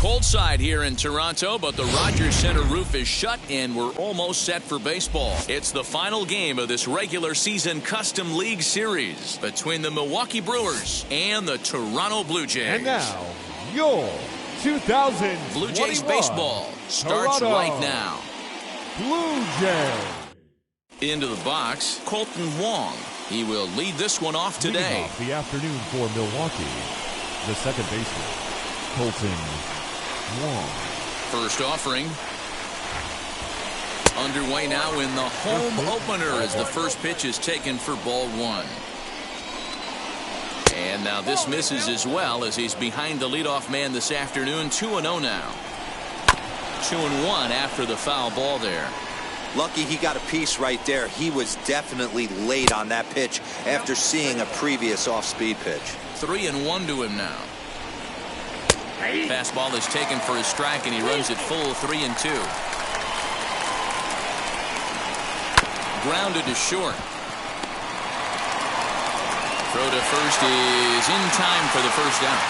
Cold side here in Toronto, but the Rogers Center roof is shut and we're almost set for baseball. It's the final game of this regular season Custom League Series between the Milwaukee Brewers and the Toronto Blue Jays. And now, your 2021 Blue Jays baseball starts Toronto right now. Blue Jays. Into the box, Colton Wong. He will lead this one off today. Leading off the afternoon for Milwaukee, the second baseman, Colton Wong. First offering. Underway now in the home opener as the first pitch is taken for ball one. And now this misses as well as he's behind the leadoff man this afternoon. 2-0 now. 2-1 after the foul ball there. Lucky he got a piece right there. He was definitely late on that pitch after seeing a previous off-speed pitch. 3-1 to him now. Fastball is taken for a strike and he runs it full. 3-2. Grounded to short. Throw to first is in time for the first out.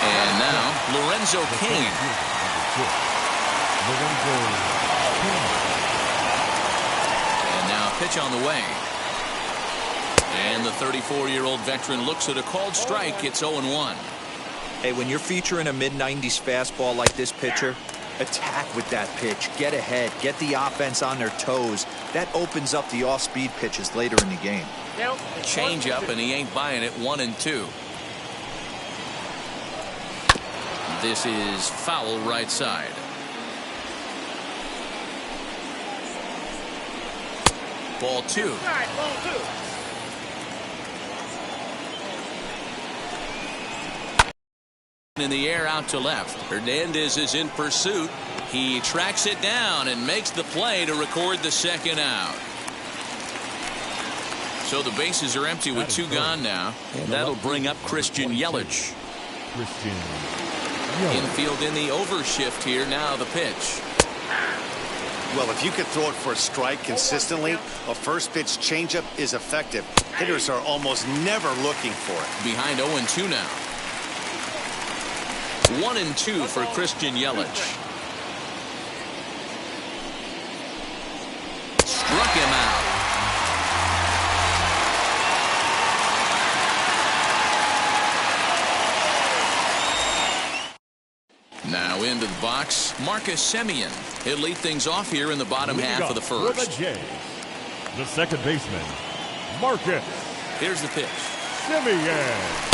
And now Lorenzo Cain. And now pitch on the way. And the 34-year-old veteran looks at a called strike. It's 0-1. Hey, when you're featuring a mid-90s fastball like this pitcher, attack with that pitch. Get ahead. Get the offense on their toes. That opens up the off-speed pitches later in the game. Change up, and he ain't buying it. 1-2. This is foul right side. Ball two. In the air out to left. Hernandez is in pursuit. He tracks it down and makes the play to record the second out. So the bases are empty with two gone now. And that'll bring up Christian Yelich. Infield in the overshift here. Now the pitch. Well, if you could throw it for a strike consistently, a first pitch changeup is effective. Hitters are almost never looking for it. Behind 0-2 now. 1-2 for Christian Yelich. Struck him out. Now into the box, Marcus Semien. He'll lead things off here in the bottom half of the first. For the Jays, the second baseman, Marcus. Here's the pitch. Semien.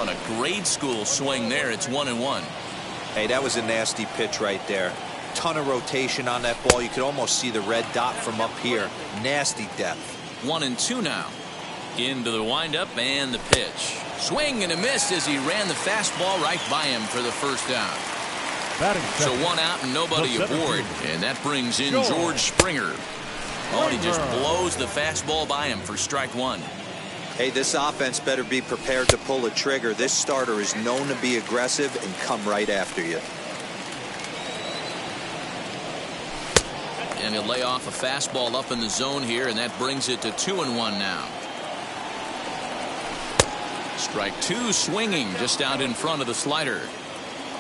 On a grade school swing there, it's 1-1. Hey, that was a nasty pitch right there. Ton of rotation on that ball. You could almost see the red dot from up here. Nasty depth. 1-2 now. Into the windup and the pitch. Swing and a miss as he ran the fastball right by him for the first out. So one out and nobody aboard. And that brings in George Springer. Oh, and he just blows the fastball by him for strike one. Hey, this offense better be prepared to pull a trigger. This starter is known to be aggressive and come right after you. And he'll lay off a fastball up in the zone here, and that brings it to 2-1 now. Strike two, swinging just out in front of the slider.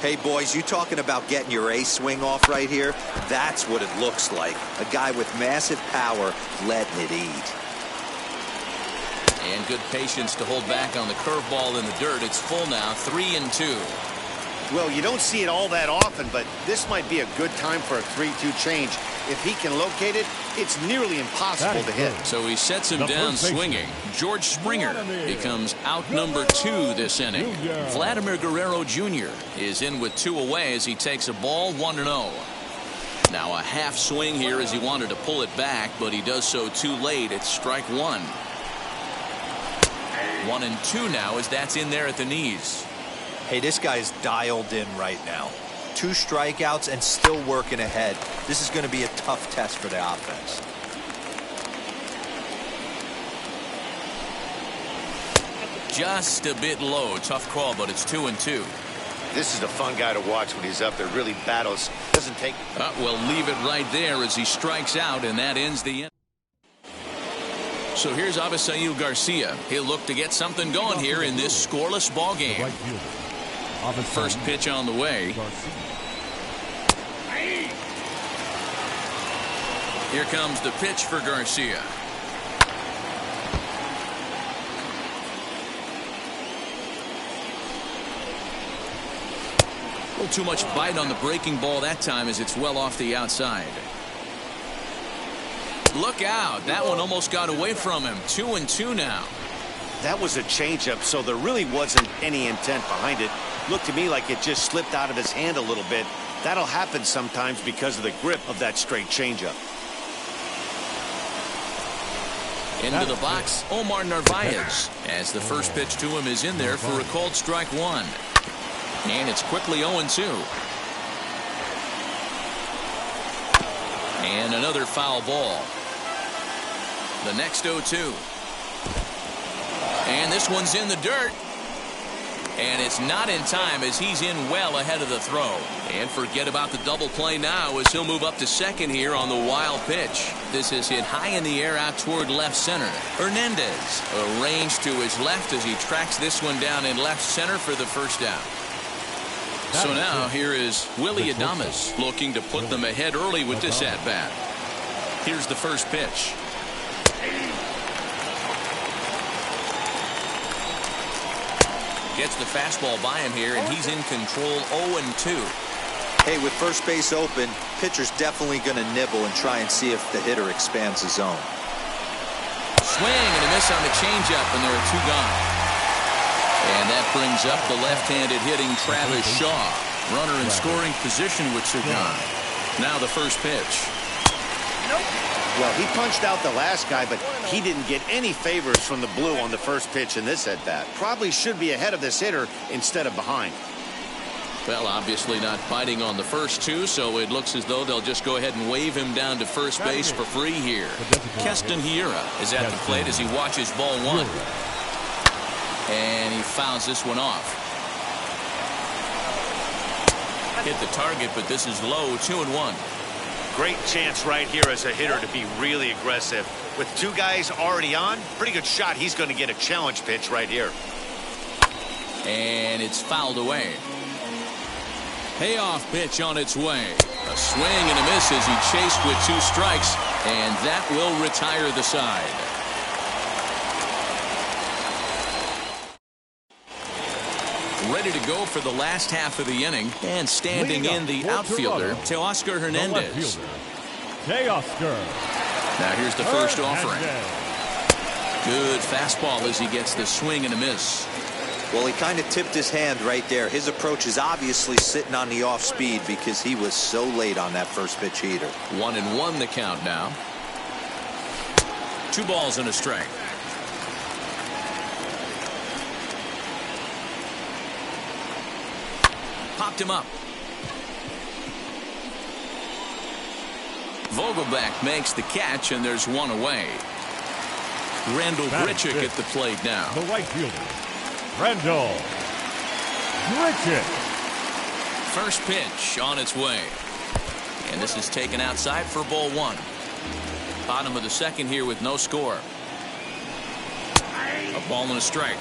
Hey, boys, you talking about getting your A swing off right here? That's what it looks like. A guy with massive power letting it eat. And good patience to hold back on the curveball in the dirt. It's full now, 3-2. Well, you don't see it all that often, but this might be a good time for a 3-2 change. If he can locate it, it's nearly impossible to hit. So he sets him down swinging. George Springer becomes out number 2 this inning. Vladimir Guerrero Jr. is in with 2 away as he takes a ball 1-0. Now a half swing here as he wanted to pull it back, but he does so too late. It's strike one. 1-2 now as that's in there at the knees. Hey, this guy's dialed in right now. 2 strikeouts and still working ahead. This is going to be a tough test for the offense. Just a bit low. Tough call, but it's 2-2. This is a fun guy to watch when he's up there. Really battles. Doesn't take. We'll leave it right there as he strikes out, and that ends the inning. So here's Avisail Garcia. He'll look to get something going here in this scoreless ball game. First pitch on the way. Here comes the pitch for Garcia. A little too much bite on the breaking ball that time as it's well off the outside. Look out. That one almost got away from him. 2-2 now. That was a changeup, so there really wasn't any intent behind it. Looked to me like it just slipped out of his hand a little bit. That'll happen sometimes because of the grip of that straight changeup. Into the box, Omar Narvaez, as the first pitch to him is in there for a called strike one. And it's quickly 0-2. And another foul ball. The next 0-2. And this one's in the dirt. And it's not in time as he's in well ahead of the throw. And forget about the double play now as he'll move up to second here on the wild pitch. This is hit high in the air out toward left center. Hernandez arranged to his left as he tracks this one down in left center for the first down. So now here is Willy Adames looking to put them ahead early with this at-bat. Here's the first pitch. Gets the fastball by him here, and he's in control 0-2. Hey, with first base open, pitcher's definitely going to nibble and try and see if the hitter expands his zone. Swing and a miss on the changeup, and there are two gone. And that brings up the left-handed hitting Travis Shaw. Runner in scoring position with Sagan. Now the first pitch. Well, he punched out the last guy, but he didn't get any favors from the blue on the first pitch in this at-bat. Probably should be ahead of this hitter instead of behind. Well, obviously not biting on the first two, so it looks as though they'll just go ahead and wave him down to first base for free here. Keston Hiura is at the plate as he watches ball one. And he fouls this one off. Hit the target, but this is low, 2-1. Great chance right here as a hitter to be really aggressive. With two guys already on, pretty good shot he's going to get a challenge pitch right here. And it's fouled away. Payoff pitch on its way. A swing and a miss as he chased with two strikes, and that will retire the side. Ready to go for the last half of the inning, and standing in the outfielder, Teoscar Hernandez. Teoscar. Now here's the first offering. Good fastball as he gets the swing and a miss. Well, he kind of tipped his hand right there. His approach is obviously sitting on the off speed because he was so late on that first pitch heater. 1-1 the count now. 2 balls and a strike. Popped him up. Vogelbach makes the catch, and there's one away. Randall Grichuk at the plate now. The right fielder, Randall Grichuk. First pitch on its way. And this is taken outside for ball one. Bottom of the second here with no score. A ball and a strike.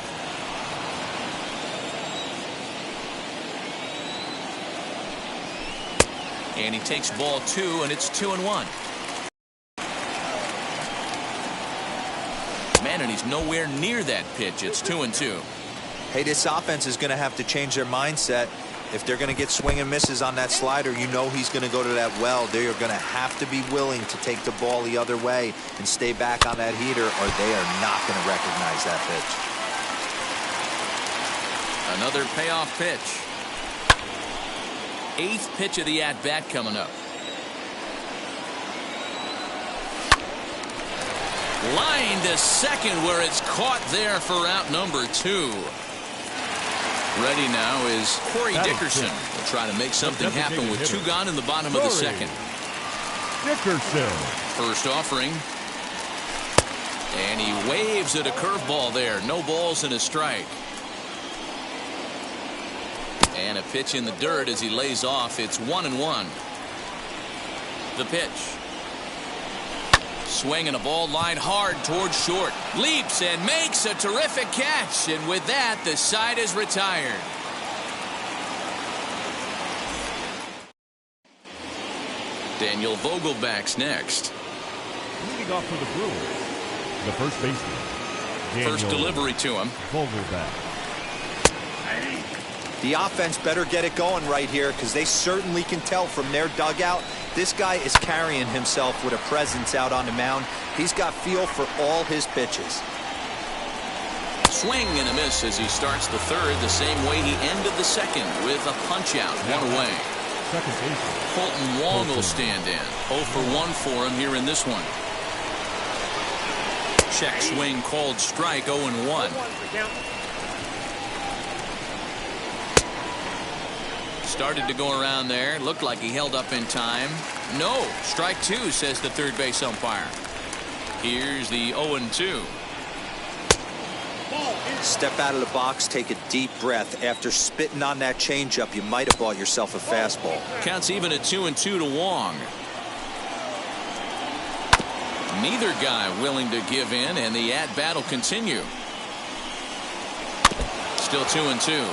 And he takes ball 2, and it's 2-1. Man, and he's nowhere near that pitch. It's 2-2. Hey, this offense is going to have to change their mindset. If they're going to get swing and misses on that slider, you know he's going to go to that well. They are going to have to be willing to take the ball the other way and stay back on that heater, or they are not going to recognize that pitch. Another payoff pitch. 8th pitch of the at-bat coming up. Line to second where it's caught there for out number 2. Ready now is Corey Dickerson. Will try to make something happen with 2 gone in the bottom of the second. Dickerson. First offering. And he waves at a curveball there. No balls and a strike. And a pitch in the dirt as he lays off. It's 1-1. The pitch. swing and a ball line hard towards short. Leaps and makes a terrific catch. And with that, the side is retired. Daniel Vogelback's next. Leading off for the Brewers, the first baseman. First delivery to him. Vogelback. The offense better get it going right here, because they certainly can tell from their dugout this guy is carrying himself with a presence out on the mound. He's got feel for all his pitches. Swing and a miss as he starts the third the same way he ended the second with a punch out, one away. Second baseman. Colton Wong will stand in. 0 for 1 for him here in this one. Check swing called strike, 0-1. Started to go around there. Looked like he held up in time. No. Strike 2, says the third base umpire. Here's the 0-2. Step out of the box, take a deep breath. After spitting on that changeup, you might have bought yourself a fastball. Counts even at 2-2 to Wong. Neither guy willing to give in, and the at-bat will continue. Still 2-2.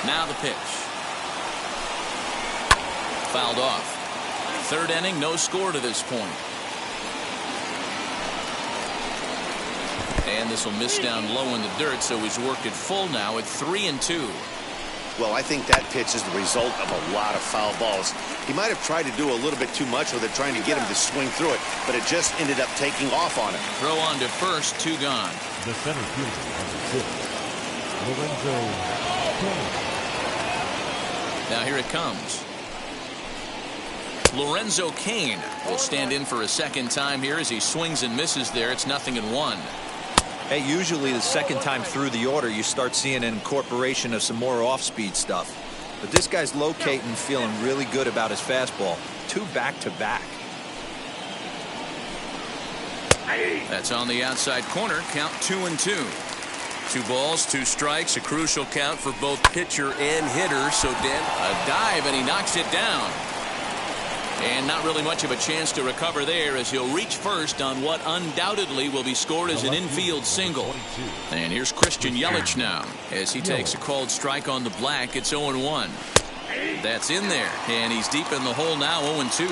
Now the pitch. Fouled off. Third inning, no score to this point. And this will miss down low in the dirt, so he's worked it full now at 3-2. Well, I think that pitch is the result of a lot of foul balls. He might have tried to do a little bit too much with it, trying to get him to swing through it, but it just ended up taking off on him. Throw on to first, 2 gone. The center fielder number 6, Lorenzo Cain. Now here it comes. Lorenzo Cain will stand in for a second time here as he swings and misses there. It's 0-1. Hey, usually the second time through the order, you start seeing an incorporation of some more off-speed stuff. But this guy's locating, feeling really good about his fastball. 2 back-to-back. That's on the outside corner. Count 2-2. 2 balls, 2 strikes. A crucial count for both pitcher and hitter. So then a dive, and he knocks it down. And not really much of a chance to recover there as he'll reach first on what undoubtedly will be scored as an infield single. And here's Christian Yelich now as he takes a called strike on the black. It's 0-1. That's in there, and he's deep in the hole now, 0-2.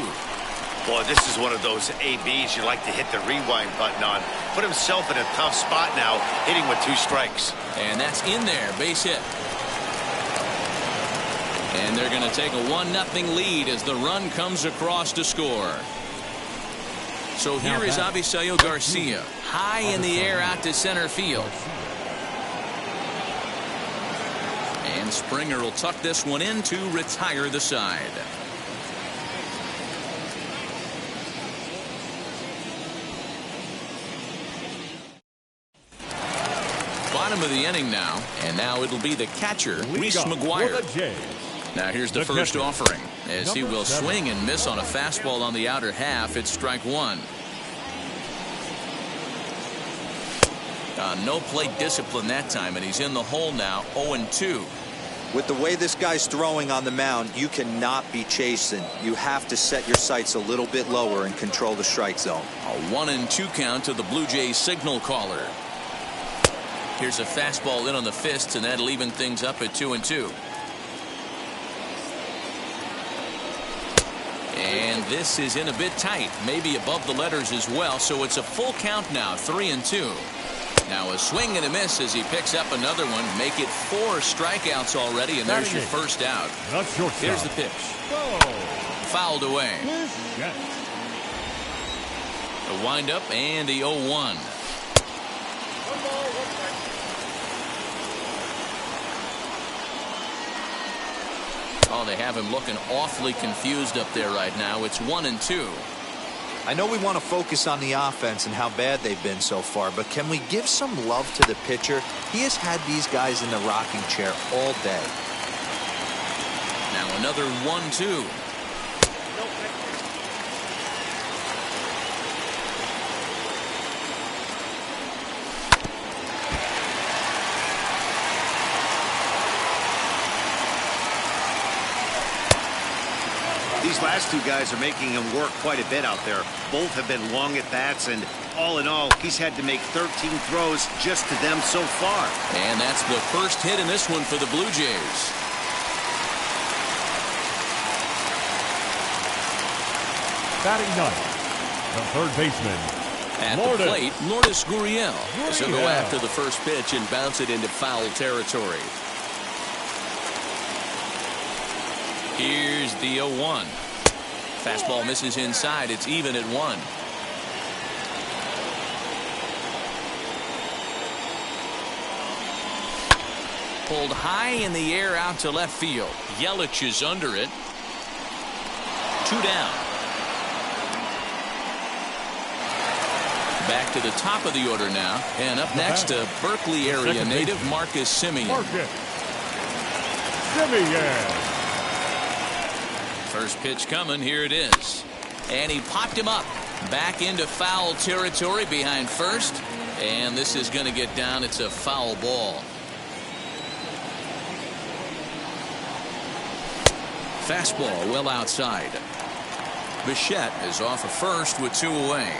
Boy, this is one of those ABs you like to hit the rewind button on. Put himself in a tough spot now, hitting with 2 strikes. And that's in there, base hit. And they're going to take a 1-0 lead as the run comes across to score. So here is Avisail Garcia, high in the air out to center field. And Springer will tuck this one in to retire the side. Bottom of the inning now, and now it'll be the catcher, Reese McGuire. Now here's the first offering as he will swing and miss on a fastball on the outer half. It's strike 1. No plate discipline that time, and he's in the hole now, 0-2. With the way this guy's throwing on the mound, you cannot be chasing. You have to set your sights a little bit lower and control the strike zone. A 1-2 count to the Blue Jays signal caller. Here's a fastball in on the fists, and that'll even things up at 2-2. And this is in a bit tight, maybe above the letters as well, so it's a full count now, 3-2. Now a swing and a miss as he picks up another one. Make it 4 strikeouts already, and there's your first out. Here's the pitch. Fouled away. The windup and the 0-1. Oh, they have him looking awfully confused up there right now. It's 1-2. I know we want to focus on the offense and how bad they've been so far, but can we give some love to the pitcher? He has had these guys in the rocking chair all day. Now another 1-2. These last two guys are making him work quite a bit out there. Both have been long at bats, and all in all, he's had to make 13 throws just to them so far. And that's the first hit in this one for the Blue Jays. Batting ninth, the third baseman. At the plate, Lourdes Gurriel. He'll go after the first pitch and bounce it into foul territory. Here's the 0-1. Fastball misses inside. It's even at 1. Pulled high in the air out to left field. Yelich is under it. 2 down. Back to the top of the order now. And up next, to Berkeley area native Marcus Semien. First pitch coming. Here it is. And he popped him up. Back into foul territory behind first. And this is going to get down. It's a foul ball. Fastball well outside. Bichette is off of first with 2 away.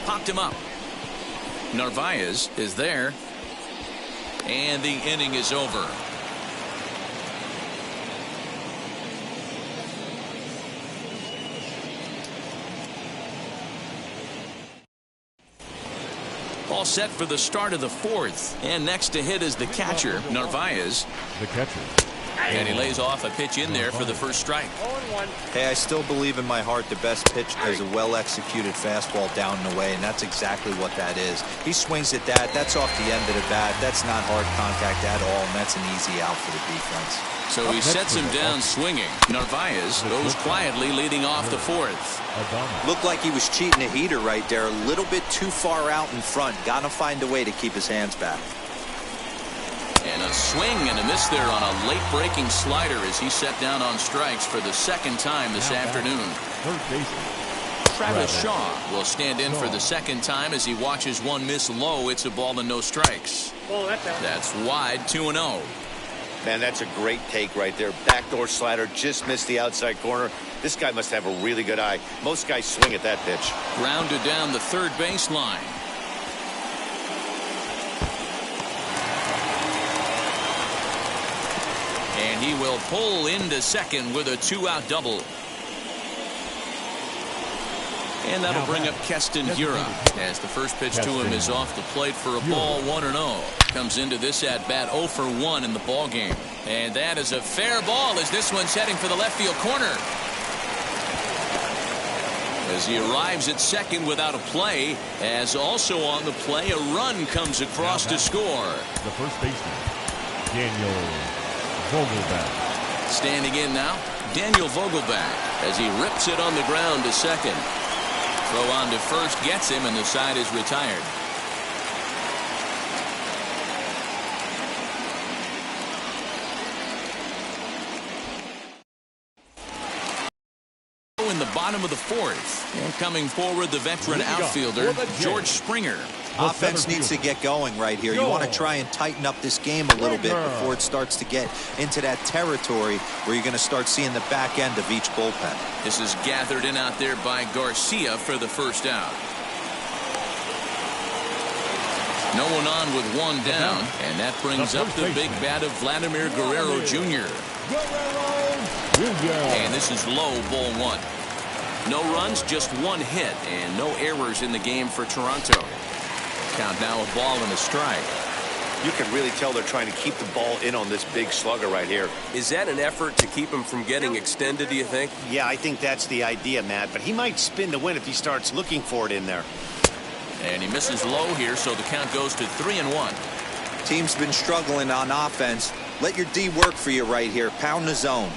Popped him up. Narvaez is there. And the inning is over. All set for the start of the 4th. And next to hit is the catcher, Narvaez. The catcher. And he lays off a pitch in there for the first strike. Hey, I still believe in my heart the best pitch is a well-executed fastball down and away, and that's exactly what that is. He swings at that. That's off the end of the bat. That's not hard contact at all, and that's an easy out for the defense. So he sets him down swinging. Narvaez goes quietly leading off the 4th. Looked like he was cheating a heater right there. A little bit too far out in front. Got to find a way to keep his hands back. And a swing and a miss there on a late breaking slider as he set down on strikes for the 2nd time this afternoon. Travis Shaw will stand in for the 2nd time as he watches one miss low. It's a ball and no strikes. That's wide. 2-0. Man, that's a great take right there. Backdoor slider just missed the outside corner. This guy must have a really good eye. Most guys swing at that pitch. Grounded down the third baseline. And he will pull into second with a 2-out double. And that'll bring up Keston Hiura as the first pitch to him is off the plate for a ball. 1-0. Comes into this at bat 0 for 1 in the ball game. And that is a fair ball as this one's heading for the left field corner. As he arrives at second without a play, as also on the play a run comes across to score. The first baseman, Daniel Vogelbach. Standing in now, Daniel Vogelbach as he rips it on the ground to second. Throw on to first gets him, and the side is retired. In the bottom of the 4th, and coming forward, the veteran outfielder George Springer. Offense needs to get going right here. You want to try and tighten up this game a little bit before it starts to get into that territory where you're going to start seeing the back end of each bullpen. This is gathered in out there by Garcia for the first out. No one on with 1 down, and that brings up the big bat of Vladimir Guerrero Jr. And this is low, ball 1. No runs, just 1 hit, and no errors in the game for Toronto. Count now a ball and a strike. You can really tell they're trying to keep the ball in on this big slugger right here. Is that an effort to keep him from getting extended, do you think? Yeah, I think that's the idea, Matt, but he might spin to win if he starts looking for it in there. And he misses low here, so the count goes to 3-1. Team's been struggling on offense. Let your D work for you right here. Pound the zone.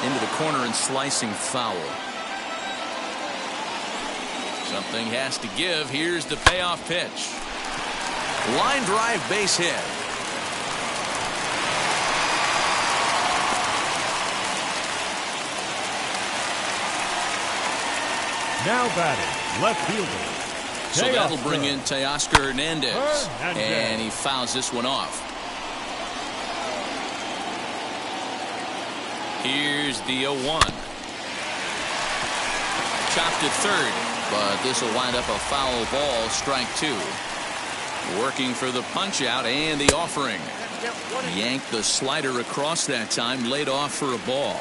Into the corner and slicing foul. Something has to give. Here's the payoff pitch. Line drive base hit. Now batting, left fielder. So that'll bring in Teoscar Hernandez. And he fouls this one off. Here's the 0-1. Chopped at third, but this will wind up a foul ball, strike 2. Working for the punch out and the offering. Yanked the slider across that time, laid off for a ball.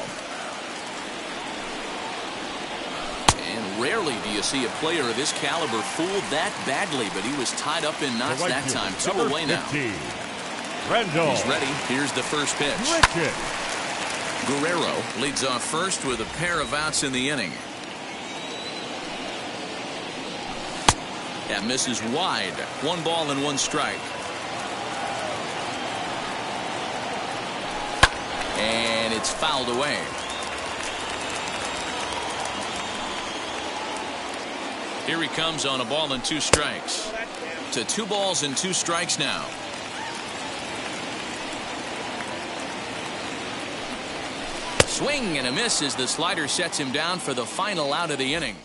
And rarely do you see a player of this caliber fooled that badly, but he was tied up in knots that time. 2 away now. He's ready. Here's the first pitch. Guerrero leads off first with a pair of outs in the inning. That misses wide. 1 ball and 1 strike. And it's fouled away. Here he comes on a ball and 2 strikes. To 2 balls and 2 strikes now. Swing and a miss as the slider sets him down for the final out of the inning.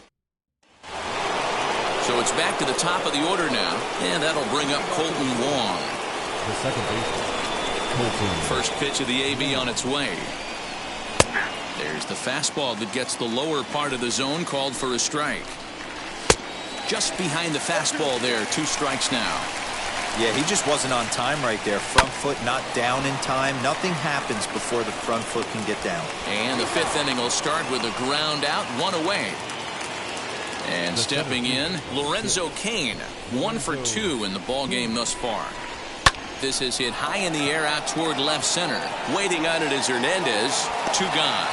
So it's back to the top of the order now, and that'll bring up Colton Wong. The second baseman, Colton. First pitch of the AB on its way. There's the fastball that gets the lower part of the zone, called for a strike. Just behind the fastball there, 2 strikes now. Yeah, he just wasn't on time right there. Front foot not down in time. Nothing happens before the front foot can get down. And the 5th inning will start with a ground out, 1 away. And stepping in, Lorenzo Cain, 1 for 2 in the ballgame thus far. This is hit high in the air out toward left center. Waiting on it is Hernandez. 2 gone.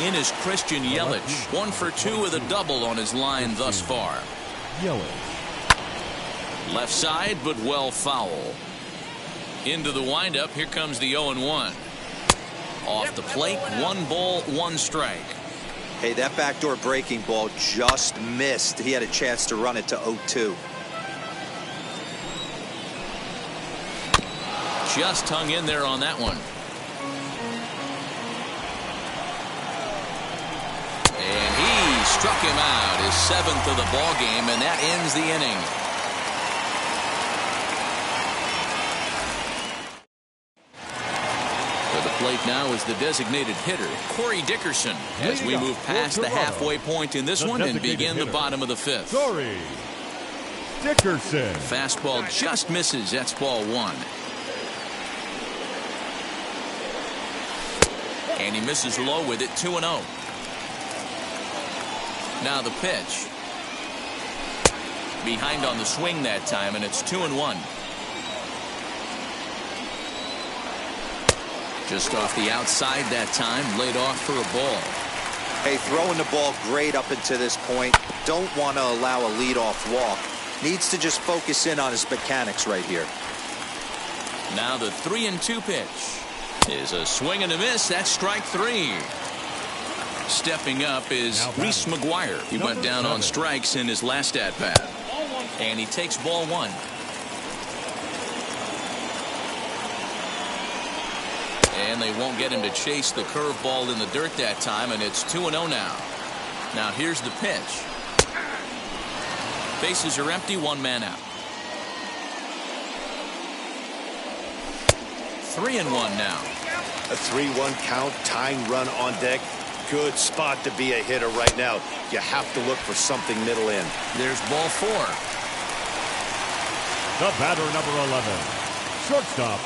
In is Christian Yelich, 1 for 2 with a double on his line thus far. Left side, but well foul. Into the windup, here comes the 0-1. Off the plate, 1 ball, 1 strike. Hey, that backdoor breaking ball just missed. He had a chance to run it to 0-2. Just hung in there on that one. And he struck him out, his 7th of the ball game, and that ends the inning. For the plate now is the designated hitter, Corey Dickerson, as we move past the halfway point in this one and begin the bottom of the 5th. Corey Dickerson. Fastball just misses. That's ball 1. And he misses low with it, 2-0. Now the pitch. Behind on the swing that time, and it's 2-1. Just off the outside that time, laid off for a ball. Hey, throwing the ball great up until this point. Don't want to allow a leadoff walk. Needs to just focus in on his mechanics right here. Now the 3-2 pitch is a swing and a miss. That's strike 3. Stepping up is Reese McGuire. He went down on strikes in his last at-bat. And he takes ball 1. And they won't get him to chase the curveball in the dirt that time, and it's 2-0 now. Now here's the pitch. Bases are empty, 1 man out. 3-1 now. A 3-1 count, tying run on deck. Good spot to be a hitter right now. You have to look for something middle in. There's ball 4. The batter, number 11, shortstop,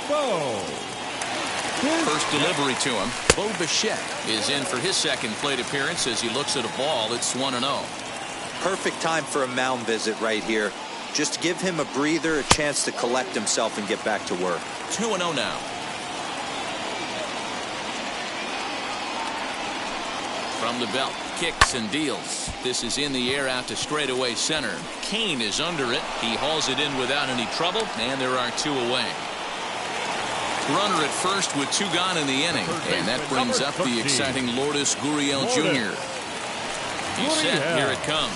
Bo. First delivery to him. Bo Bichette is in for his 2nd plate appearance as he looks at a ball. It's 1-0. Perfect time for a mound visit right here. Just give him a breather, a chance to collect himself and get back to work. 2-0 now. From the belt, kicks and deals. This is in the air out to straightaway center. Cain is under it. He hauls it in without any trouble, and there are 2 away. Runner at first with 2 gone in the inning, and that brings up the exciting Lourdes Gurriel Jr. He's set. Here it comes.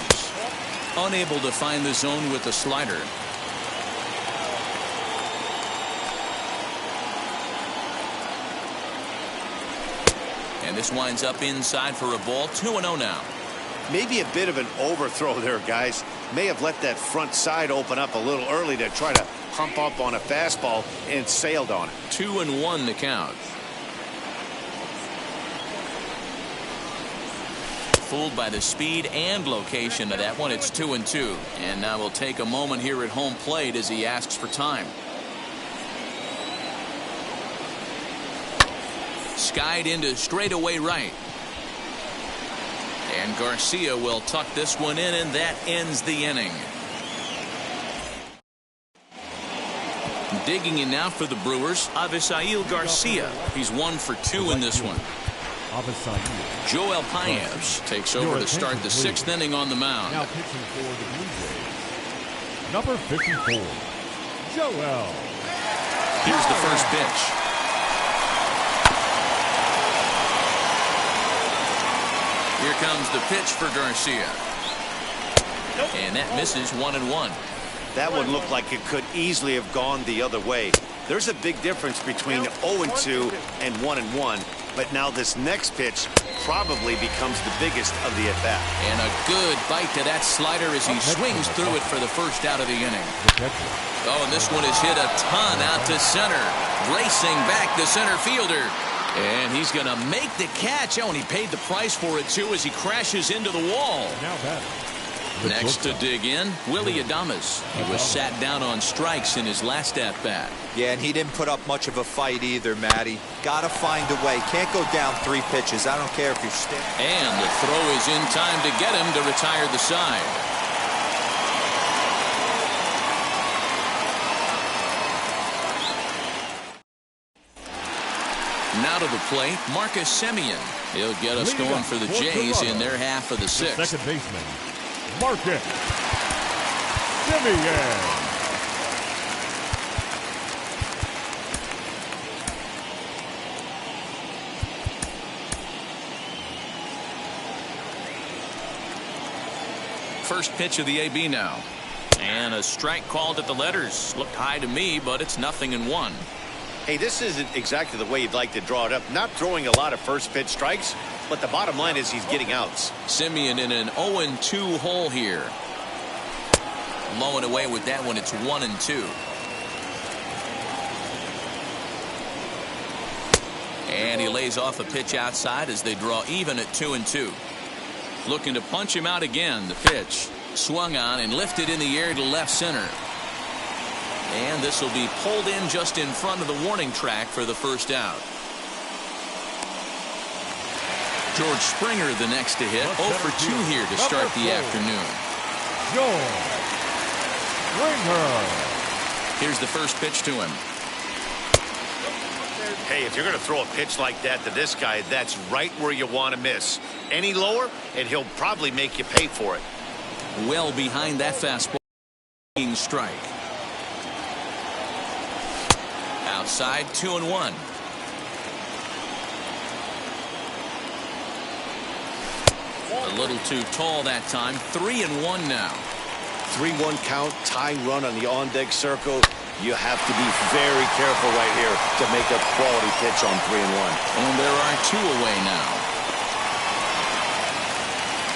Unable to find the zone with the slider. And this winds up inside for a ball. 2-0 now. Maybe a bit of an overthrow there, guys. May have let that front side open up a little early to try to pump up on a fastball and sailed on it. 2-1 the count. Fooled by the speed and location of that one. It's 2-2. And now we'll take a moment here at home plate as he asks for time. Skied into straightaway right. And Garcia will tuck this one in, and that ends the inning. Digging in now for the Brewers, Avisail Garcia. He's 1 for 2 in this one. Joel Paez takes over to start the 6th inning on the mound. Now pitching for the Blue Jays, number 54, Joel. Here's the first pitch. Here comes the pitch for Garcia. And that misses 1-1. That one looked like it could easily have gone the other way. There's a big difference between 0-2 and 1-1. But now this next pitch probably becomes the biggest of the at-bat. And a good bite to that slider as he swings through it for the first out of the inning. Oh, and this one is hit a ton out to center. Racing back the center fielder. And he's going to make the catch. Oh, and he paid the price for it, too, as he crashes into the wall. Now that. Next to dig in, Willie Adames. He was sat down on strikes in his last at-bat. Yeah, and he didn't put up much of a fight either, Matty. Got to find a way. Can't go down 3 pitches. I don't care if you're standing. And the throw is in time to get him to retire the side. Now to the plate, Marcus Semien. He'll get us going for the Jays in their half of the 6th. Second baseman, Marcus Semien. First pitch of the AB now. And a strike called at the letters. Looked high to me, but it's 0-1. Hey, this isn't exactly the way you'd like to draw it up. Not throwing a lot of first pitch strikes, but the bottom line is he's getting outs. Semien in an 0-2 hole here. Low and away with that one. It's 1-2. And he lays off a pitch outside as they draw even at 2-2. Looking to punch him out again. The pitch swung on and lifted in the air to left center. And this will be pulled in just in front of the warning track for the first out. George Springer the next to hit. 0 for 2 here to start the afternoon. George Springer. Here's the first pitch to him. Hey, if you're going to throw a pitch like that to this guy, that's right where you want to miss. Any lower, and he'll probably make you pay for it. Well behind that fastball. Strike. Outside, 2-1. A little too tall that time. 3-1 now. 3-1 count, tying run on the on-deck circle. You have to be very careful right here to make a quality pitch on 3-1. And there are 2 away now.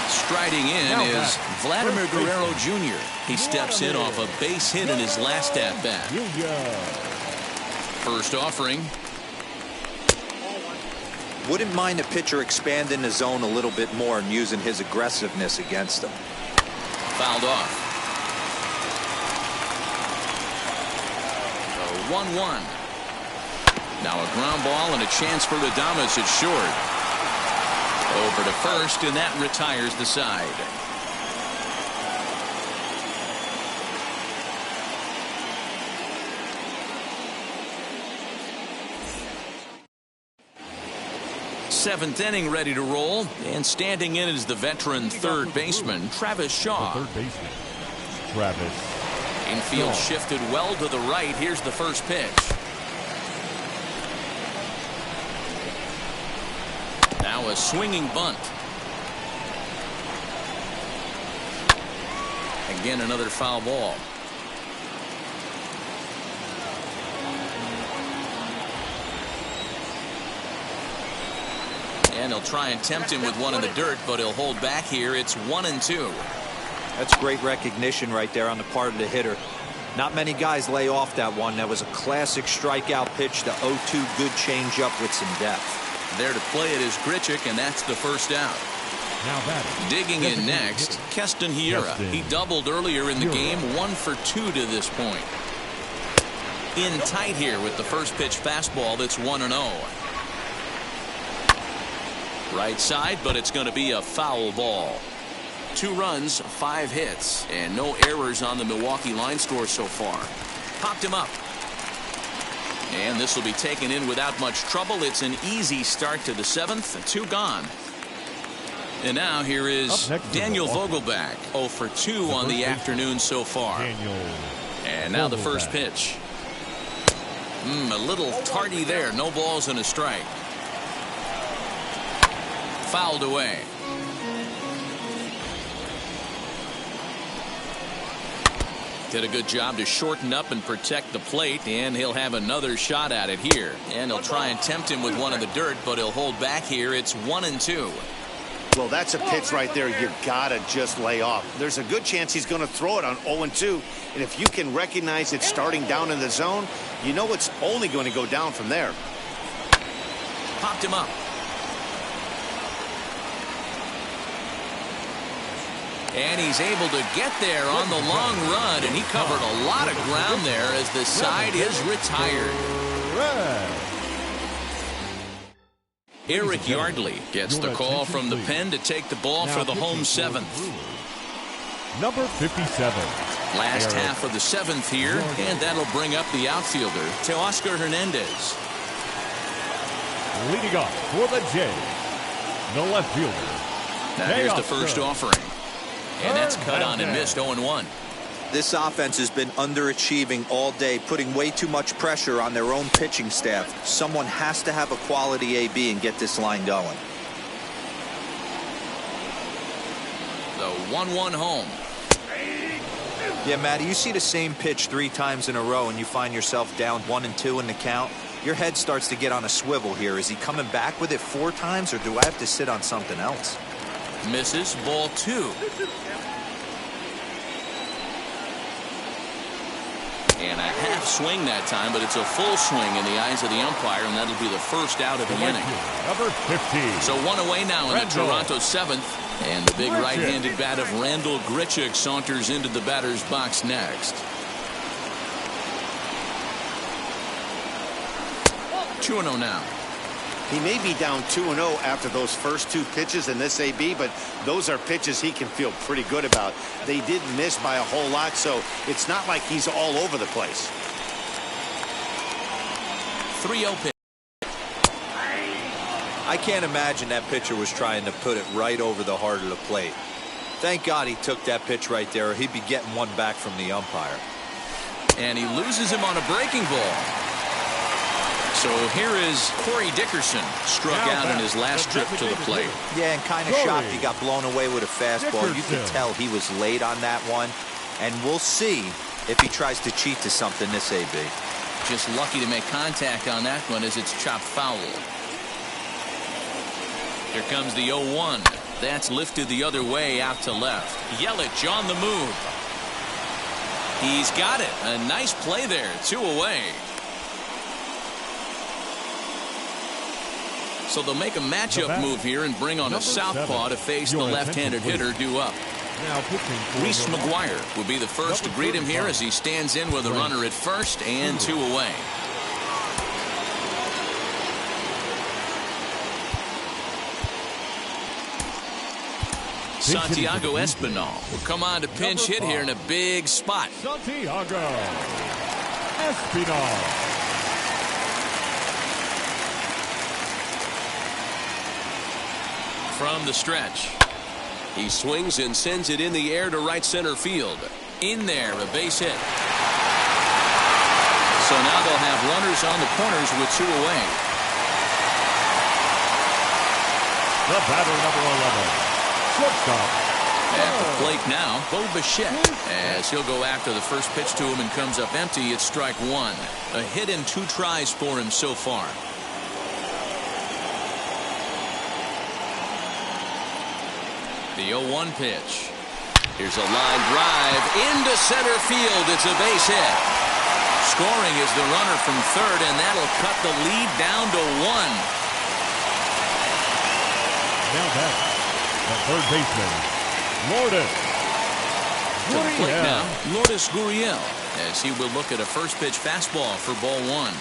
Striding in is Vladimir Guerrero Jr. He steps in off a base hit in his last at-bat. First offering. Wouldn't mind a pitcher expanding the zone a little bit more and using his aggressiveness against them. Fouled off. 1-1. Now a ground ball and a chance for Adames at short. Over to first, and that retires the side. Seventh inning ready to roll, and standing in is the veteran third baseman Travis Shaw. Third baseman Travis. Infield shifted well to the right. Here's the first pitch. Now a swinging bunt. Again, another foul ball. And he'll try and tempt him with one in the dirt, but he'll hold back here. It's 1-2. That's great recognition right there on the part of the hitter. Not many guys lay off that one. That was a classic strikeout pitch to 0-2, good changeup with some depth. There to play it is Grichuk, and that's the first out. Now batting. Digging in next, Keston Hiura. He doubled earlier in the game, 1 for 2 to this point. In tight here with the first pitch fastball that's 1-0. Right side, but it's going to be a foul ball. 2 runs, 5 hits, and no errors on the Milwaukee line score so far. Popped him up. And this will be taken in without much trouble. It's an easy start to the 7th. 2 gone. And now here is Daniel Vogelbach. 0 for 2 on the afternoon so far. And now the first pitch. A little tardy there. No balls and a strike. Fouled away. Did a good job to shorten up and protect the plate, and he'll have another shot at it here. And he'll try and tempt him with one in the dirt, but he'll hold back here. It's 1-2. Well, that's a pitch right there you gotta just lay off. There's a good chance he's going to throw it on 0-2, and if you can recognize it starting down in the zone, you know it's only going to go down from there. Popped him up. And he's able to get there on the long run, and he covered a lot of ground there as the side is retired. Eric Yardley gets the call from the pen to take the ball for the home 7th. Number 57. Last half of the 7th here, and that'll bring up the outfielder, Teoscar Hernandez. Leading off for the Jays, the left fielder. Now here's the first offering. And that's cut on and missed 0-1. This offense has been underachieving all day, putting way too much pressure on their own pitching staff. Someone has to have a quality AB and get this line going. The 1-1 home. Yeah, Matty, you see the same pitch 3 times in a row and you find yourself down 1-2 in the count. Your head starts to get on a swivel here. Is he coming back with it 4 times, or do I have to sit on something else? Misses, ball 2. And a half swing that time, but it's a full swing in the eyes of the umpire, and that'll be the first out of the inning. Number 15. So 1 away now in the Toronto 7th, and the big right-handed bat of Randal Grichuk saunters into the batter's box next. 2-0 now. He may be down 2-0 after those first 2 pitches in this AB, but those are pitches he can feel pretty good about. They did miss by a whole lot, so it's not like he's all over the place. 3-0 pitch. I can't imagine that pitcher was trying to put it right over the heart of the plate. Thank God he took that pitch right there, or he'd be getting one back from the umpire. And he loses him on a breaking ball. So here is Corey Dickerson, struck out in his last trip to the plate. Yeah, and kind of shocked he got blown away with a fastball. You could tell he was late on that one, and we'll see if he tries to cheat to something this AB. Just lucky to make contact on that one as it's chopped foul. Here comes the 0-1. That's lifted the other way out to left. Yelich on the move. He's got it. A nice play there. 2 away. So they'll make a matchup move here and bring on a southpaw to face the left-handed hitter due up. Reese McGuire will be the first to greet him here as he stands in with a runner at first and 2 away. Santiago Espinal will come on to pinch hit here in a big spot. Santiago Espinal. From the stretch. He swings and sends it in the air to right center field. In there, a base hit. So now they'll have runners on the corners with 2 away. The batter, number 11, shortstop. At the plate now, Bo Bichette, as he'll go after the first pitch to him and comes up empty. It's strike 1. A hit and 2 tries for him so far. The 0-1 pitch. Here's a line drive into center field. It's a base hit. Scoring is the runner from third, and that'll cut the lead down to 1. Now back, the third baseman, Lourdes To the plate Gurriel. now, Lourdes Gurriel, as he will look at a first pitch fastball for ball 1.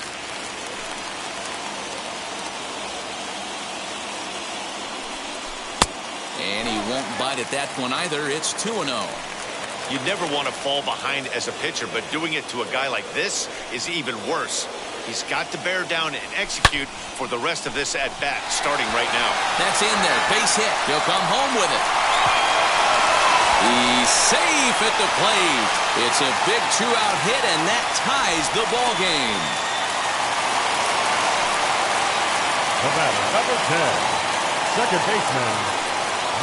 And he won't bite at that one either. It's 2-0. You never want to fall behind as a pitcher, but doing it to a guy like this is even worse. He's got to bear down and execute for the rest of this at-bat, starting right now. That's in there. Base hit. He'll come home with it. He's safe at the plate. It's a big 2-out hit, and that ties the ball game. The batter, number 10, second baseman,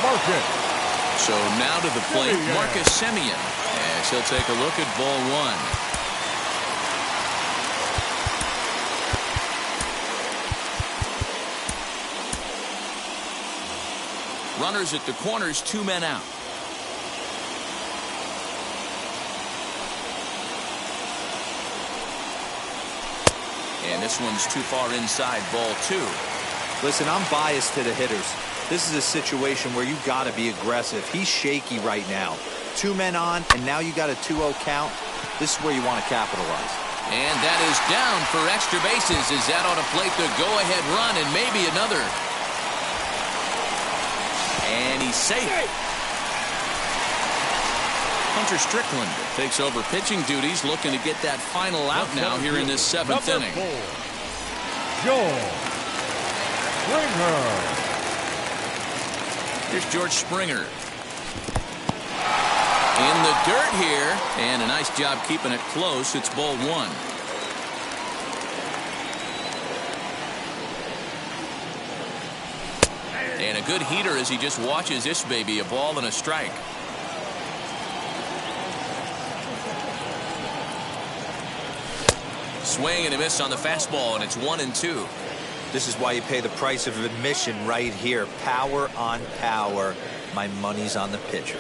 Marcus. So now to the plate, Marcus Semien, as he'll take a look at ball 1. Runners at the corners, 2 men out. And this one's too far inside, ball 2. Listen, I'm biased to the hitters. This is a situation where you got to be aggressive. He's shaky right now. 2 men on, and now you got a 2-0 count. This is where you want to capitalize. And that is down for extra bases as that ought to plate the go-ahead run and maybe another. And he's safe. Hunter Strickland takes over pitching duties, looking to get that final out now here in this 7th inning. Joel Springer. Here's George Springer. In the dirt here, and a nice job keeping it close. It's ball 1. And a good heater as he just watches this baby, a ball and a strike. Swing and a miss on the fastball, and it's 1-2. This is why you pay the price of admission right here. Power on power. My money's on the pitcher.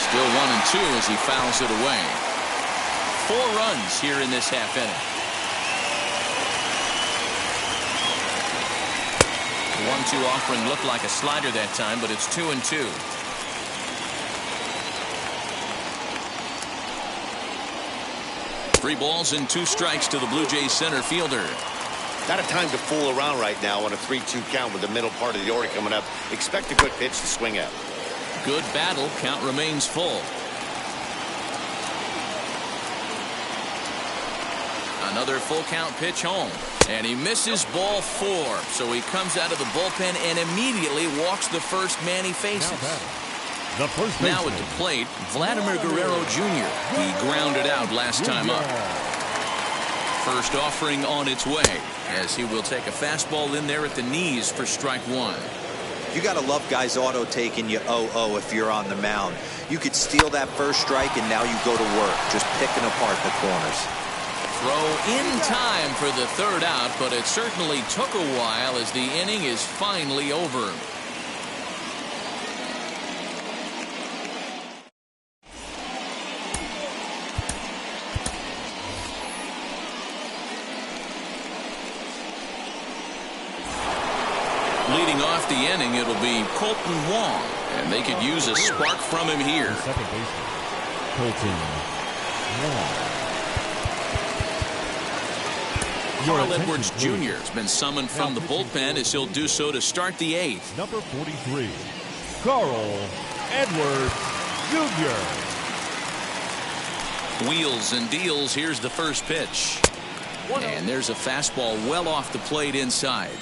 Still 1-2 as he fouls it away. 4 runs here in this half inning. 1-2 offering looked like a slider that time, but it's 2-2. Three balls and 2 strikes to the Blue Jays center fielder. Not a time to fool around right now on a 3-2 count with the middle part of the order coming up. Expect a good pitch to swing at. Good battle. Count remains full. Another full count pitch home. And he misses ball 4. So he comes out of the bullpen and immediately walks the first man he faces. Now at the plate, Vladimir Guerrero Jr. He grounded out last time up. First offering on its way as he will take a fastball in there at the knees for strike 1. You got to love guys auto taking you 0-0 if you're on the mound. You could steal that first strike and now you go to work just picking apart the corners. Throw in time for the 3rd out, but it certainly took a while as the inning is finally over. Leading off the inning, it'll be Colton Wong, and they could use a spark from him here. Second baseman, Colton Wong. Carl Edwards Jr. has been summoned from the bullpen as he'll do so to start the 8th. Number 43, Carl Edwards Jr. Wheels and deals. Here's the first pitch. And there's a fastball well off the plate inside.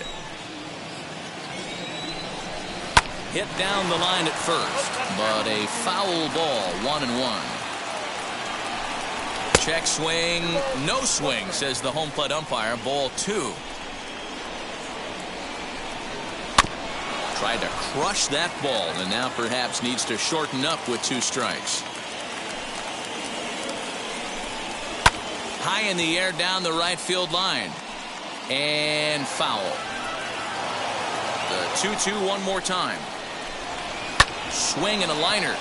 Hit down the line at first, but a foul ball, 1-1. Check swing, no swing, says the home plate umpire. Ball 2. Tried to crush that ball and now perhaps needs to shorten up with 2 strikes. High in the air down the right field line. And foul. The 2-2 one more time. Swing and a liner.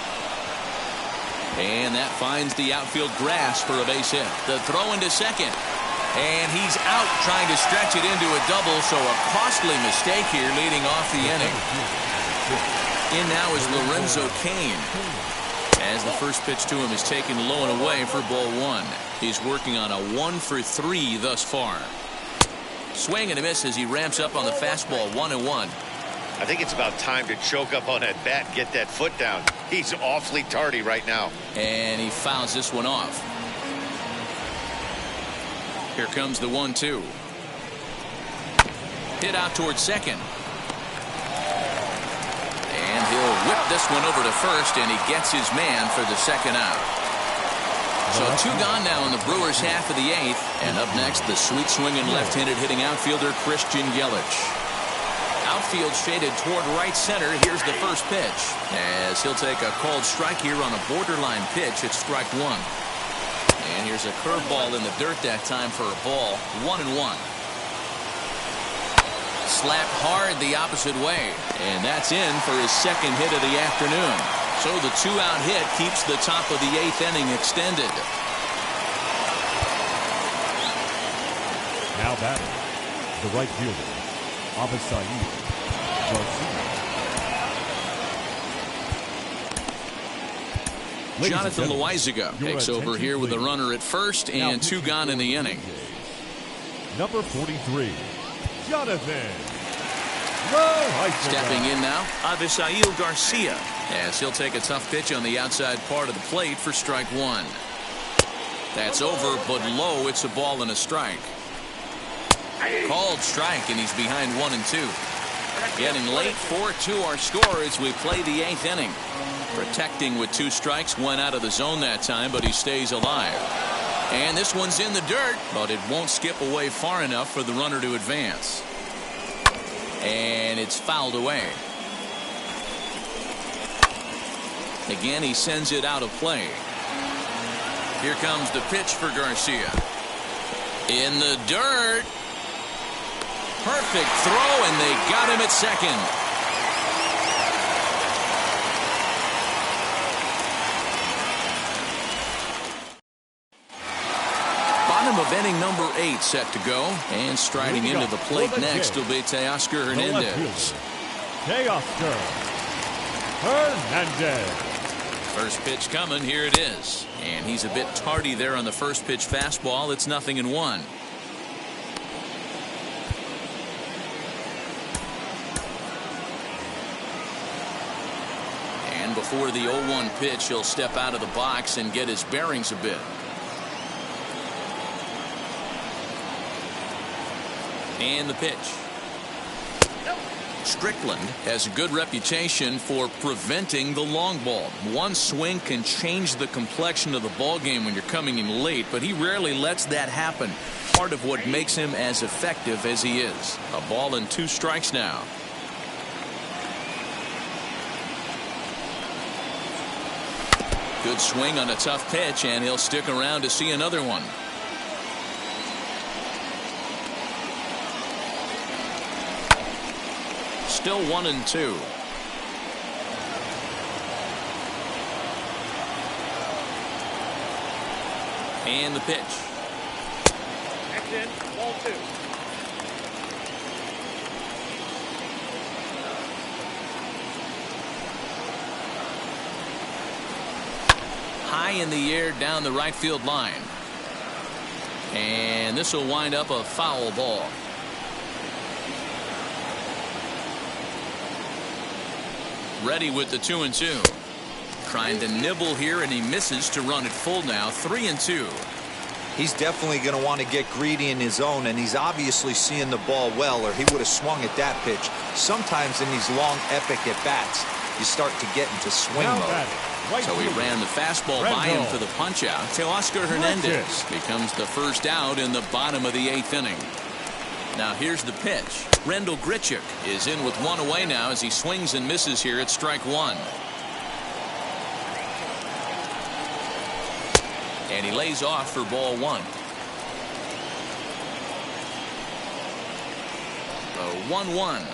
And that finds the outfield grass for a base hit. The throw into second. And he's out trying to stretch it into a double, so a costly mistake here leading off the inning. In now is Lorenzo Cain. As the first pitch to him is taken low and away for ball one. He's working on a 1-for-3 thus far. Swing and a miss as he ramps up on the fastball. 1-1. I think it's about time to choke up on that bat and get that foot down. He's awfully tardy right now. And he fouls this one off. Here comes the 1-2. Hit out towards second. And he'll whip this one over to first, and he gets his man for the second out. So 2 gone now in the Brewers half of the 8th. And up next, the sweet swinging left-handed hitting outfielder Christian Yelich. Outfield shaded toward right center. Here's the first pitch, as he'll take a called strike here on a borderline pitch at strike 1. And here's a curveball in the dirt that time for a ball. 1-1. Slapped hard the opposite way, and that's in for his second hit of the afternoon. So the 2-out hit keeps the top of the 8th inning extended. Now batting, the right fielder, Avisail Garcia. Jonathan Loaizaga takes over here with a runner at first and 2 gone in the inning. Number 43, Jonathan Loaizaga. Stepping in now, Avisail Garcia, as he'll take a tough pitch on the outside part of the plate for strike 1. That's over, but low. It's a ball and a strike. Called strike, and he's behind 1-2. Getting late, 4-2 our score as we play the 8th inning. Protecting with 2 strikes, went out of the zone that time, but he stays alive. And this one's in the dirt, but it won't skip away far enough for the runner to advance. And it's fouled away. Again, he sends it out of play. Here comes the pitch for Garcia. In the dirt. Perfect throw, and they got him at second. Bottom of inning number 8 set to go. And striding into the plate next will be Teoscar Hernandez. Teoscar Hernandez. First pitch coming. Here it is. And he's a bit tardy there on the first pitch fastball. It's 0-1. Before the 0-1 pitch, he'll step out of the box and get his bearings a bit. And the pitch. Strickland has a good reputation for preventing the long ball. One swing can change the complexion of the ball game when you're coming in late, but he rarely lets that happen. Part of what makes him as effective as he is. A ball and 2 strikes now. Good swing on a tough pitch, and he'll stick around to see another one. Still 1-2. And the pitch. Next in, ball 2. High in the air down the right field line. And this will wind up a foul ball. Ready with the 2-2. Trying to nibble here, and he misses to run it full now. 3-2. He's definitely going to want to get greedy in his own, and he's obviously seeing the ball well, or he would have swung at that pitch. Sometimes in these long epic at-bats, you start to get into swing mode. So he ran the fastball by him for the punch-out. Teoscar Hernandez becomes the first out in the bottom of the 8th inning. Now here's the pitch. Rendell Grichuk is in with 1 away now as he swings and misses here at strike 1. And he lays off for ball 1. 1-1.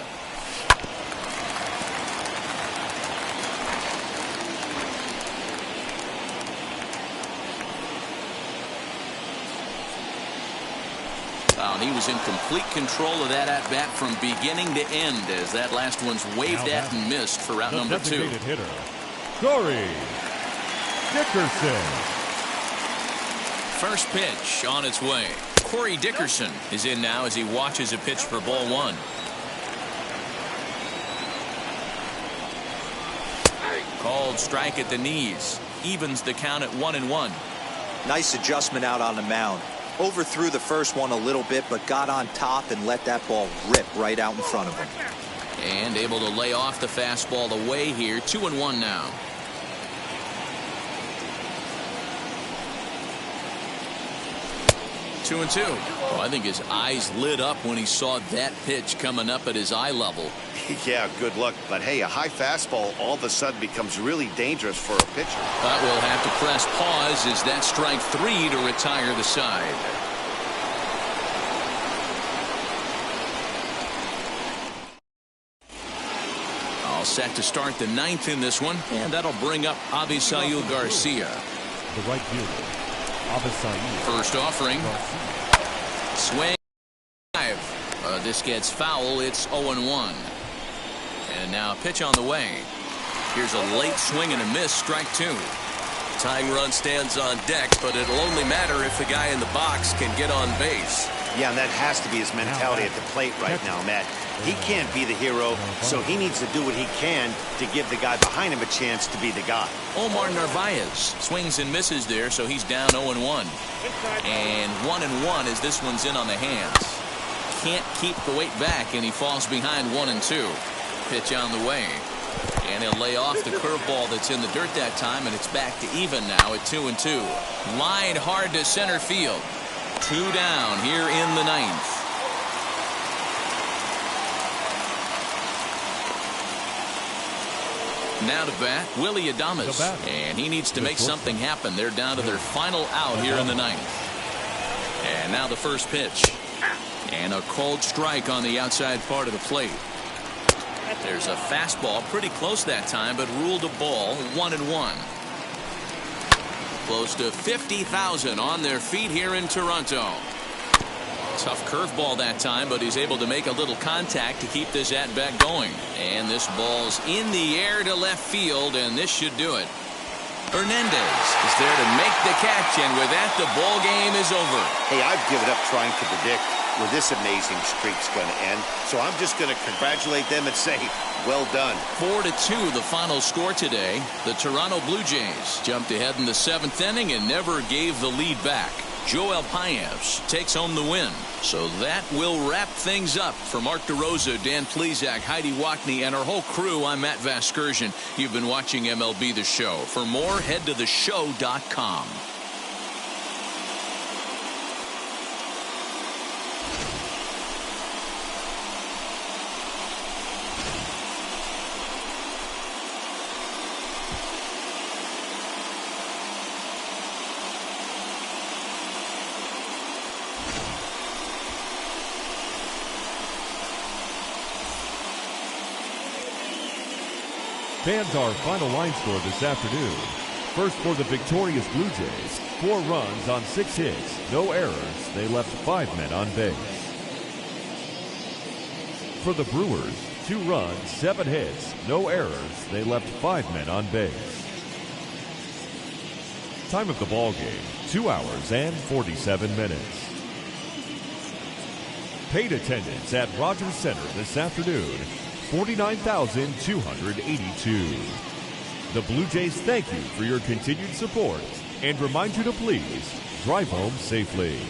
He was in complete control of that at-bat from beginning to end as that last one's waved at and missed for route number 2. Hitter, Corey Dickerson. First pitch on its way. Corey Dickerson is in now as he watches a pitch for ball 1. Called strike at the knees. Evens the count at 1-1. Nice adjustment out on the mound. Overthrew the first one a little bit, but got on top and let that ball rip right out in front of him. And able to lay off the fastball away here. 2-1 now. Two and two. Well, I think his eyes lit up when he saw that pitch coming up at his eye level. Yeah, good luck. But hey, a high fastball all of a sudden becomes really dangerous for a pitcher. But we'll have to press pause as that strike 3 to retire the side. All set to start the 9th in this one, and that'll bring up Avisail Garcia. The right fielder, Avisail. First offering. Swing. This gets foul. It's 0-1. And now a pitch on the way. Here's a late swing and a miss. Strike 2. Tying run stands on deck, but it'll only matter if the guy in the box can get on base. Yeah, and that has to be his mentality at the plate right now, Matt. He can't be the hero, so he needs to do what he can to give the guy behind him a chance to be the guy. Omar Narvaez swings and misses there, so he's down 0-1. And 1-1 as this one's in on the hands. Can't keep the weight back, and he falls behind 1-2. Pitch on the way. And he'll lay off the curveball that's in the dirt that time, and it's back to even now at 2-2. Line hard to center field. 2 down here in the 9th. Now to bat, Willie Adames. And he needs to make something happen. They're down to their final out here in the 9th. And now the first pitch. And a called strike on the outside part of the plate. There's a fastball pretty close that time, but ruled a ball. 1-1. Close to 50,000 on their feet here in Toronto. Tough curveball that time, but he's able to make a little contact to keep this at-bat going. And this ball's in the air to left field, and this should do it. Hernandez is there to make the catch, and with that, the ball game is over. Hey, I've given up trying to predict where this amazing streak's going to end, so I'm just going to congratulate them and say, well done. 4-2 the final score today. The Toronto Blue Jays jumped ahead in the 7th inning and never gave the lead back. Joel Paez takes home the win. So that will wrap things up. For Mark DeRosa, Dan Plesac, Heidi Wackney, and our whole crew, I'm Matt Vasgersian. You've been watching MLB The Show. For more, head to theshow.com. Fans, our final line score this afternoon. First for the victorious Blue Jays, 4 runs on 6 hits, no errors. They left 5 men on base. For the Brewers, 2 runs, 7 hits, no errors. They left 5 men on base. Time of the ball game, 2 hours and 47 minutes. Paid attendance at Rogers Center this afternoon, 49,282. The Blue Jays thank you for your continued support and remind you to please drive home safely.